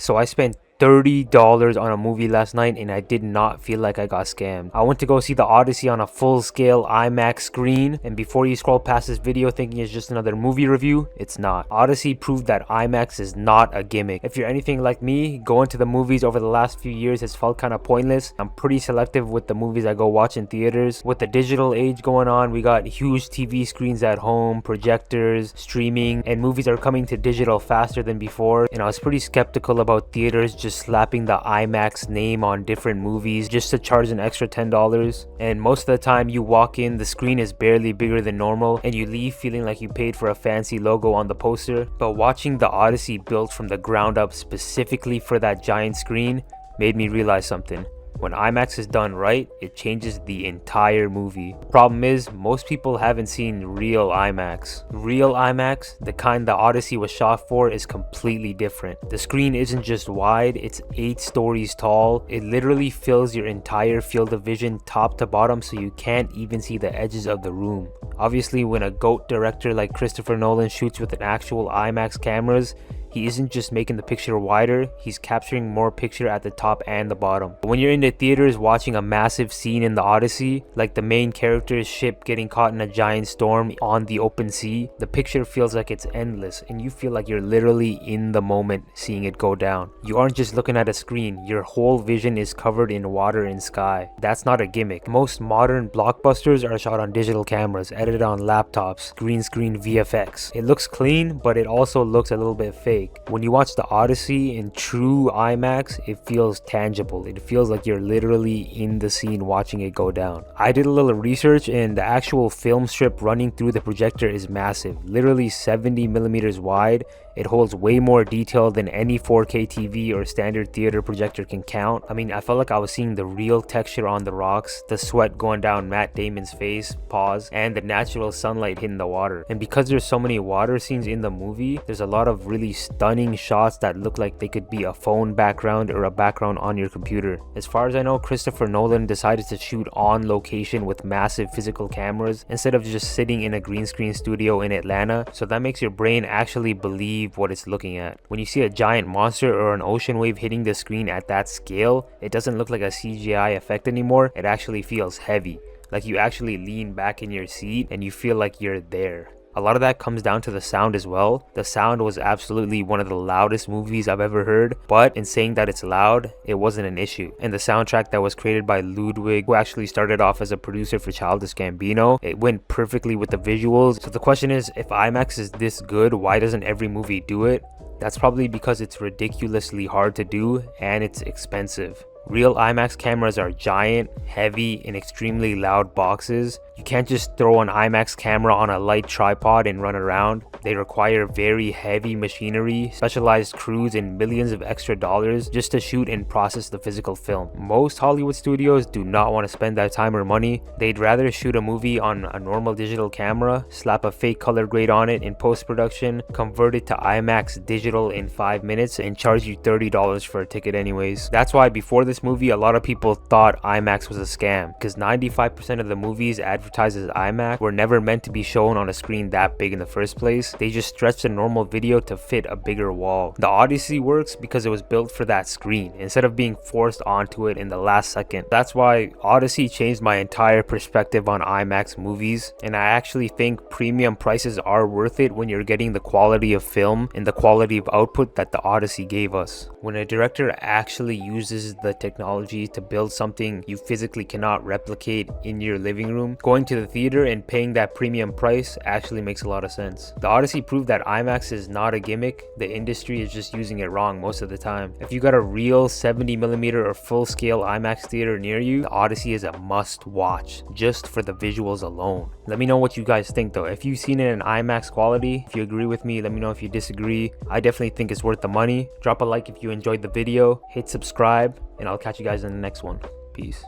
So I spent $30 on a movie last night and I did not feel like I got scammed. I went to go see the Odyssey on a full-scale IMAX screen, and before you scroll past this video thinking it's just another movie review, it's not. Odyssey proved that IMAX is not a gimmick. If you're anything like me, going to the movies over the last few years has felt kind of pointless. I'm pretty selective with the movies I go watch in theaters. With the digital age going on, we got huge TV screens at home, projectors, streaming, and movies are coming to digital faster than before, and I was pretty skeptical about theaters just slapping the IMAX name on different movies just to charge an extra $10. And most of the time you walk in, the screen is barely bigger than normal and you leave feeling like you paid for a fancy logo on the poster. But watching the Odyssey built from the ground up specifically for that giant screen made me realize something. When IMAX is done right, it changes the entire movie. Problem is, most people haven't seen real IMAX. Real IMAX, the kind the Odyssey was shot for, is completely different. The screen isn't just wide, it's 8 stories tall. It literally fills your entire field of vision top to bottom, so you can't even see the edges of the room. Obviously, when a GOAT director like Christopher Nolan shoots with an actual IMAX cameras, he isn't just making the picture wider, he's capturing more picture at the top and the bottom. When you're in the theaters watching a massive scene in the Odyssey, like the main character's ship getting caught in a giant storm on the open sea, the picture feels like it's endless and you feel like you're literally in the moment seeing it go down. You aren't just looking at a screen, your whole vision is covered in water and sky. That's not a gimmick. Most modern blockbusters are shot on digital cameras, edited on laptops, green screen VFX. It looks clean, but it also looks a little bit fake. When you watch the Odyssey in true IMAX, it feels tangible. It feels like you're literally in the scene watching it go down. I did a little research and the actual film strip running through the projector is massive, literally 70 millimeters wide. It holds way more detail than any 4K TV or standard theater projector can count. I mean, I felt like I was seeing the real texture on the rocks, the sweat going down Matt Damon's face, pause, and the natural sunlight hitting the water. And because there's so many water scenes in the movie, there's a lot of really stunning shots that look like they could be a phone background or a background on your computer. As far as I know, Christopher Nolan decided to shoot on location with massive physical cameras instead of just sitting in a green screen studio in Atlanta, so that makes your brain actually believe what it's looking at. When you see a giant monster or an ocean wave hitting the screen at that scale, it doesn't look like a CGI effect anymore. It actually feels heavy, like you actually lean back in your seat and you feel like you're there. A lot of that comes down to the sound as well. The sound was absolutely one of the loudest movies I've ever heard, but in saying that it's loud, it wasn't an issue. And the soundtrack that was created by Ludwig, who actually started off as a producer for Childish Gambino, it went perfectly with the visuals. So the question is, if IMAX is this good, why doesn't every movie do it? That's probably because it's ridiculously hard to do and it's expensive. Real IMAX cameras are giant, heavy, and extremely loud boxes. You can't just throw an IMAX camera on a light tripod and run around. They require very heavy machinery, specialized crews, and millions of extra dollars just to shoot and process the physical film. Most Hollywood studios do not want to spend that time or money. They'd rather shoot a movie on a normal digital camera, slap a fake color grade on it in post-production, convert it to IMAX digital in 5 minutes, and charge you $30 for a ticket anyways. That's why before this movie, a lot of people thought IMAX was a scam, because 95% of the movies advertised as IMAX were never meant to be shown on a screen that big in the first place. They just stretched a normal video to fit a bigger wall. The Odyssey works because it was built for that screen instead of being forced onto it in the last second. That's why Odyssey changed my entire perspective on IMAX movies, and I actually think premium prices are worth it when you're getting the quality of film and the quality of output that the Odyssey gave us. When a director actually uses the technology to build something you physically cannot replicate in your living room, going to the theater and paying that premium price actually makes a lot of sense. The Odyssey proved that IMAX is not a gimmick. The industry is just using it wrong most of the time. If you got a real 70mm or full-scale IMAX theater near you, the Odyssey is a must-watch just for the visuals alone. Let me know what you guys think though. If you've seen it in IMAX quality, if you agree with me, let me know if you disagree. I definitely think it's worth the money. Drop a like if you enjoyed the video, hit subscribe, and I'll catch you guys in the next one. Peace.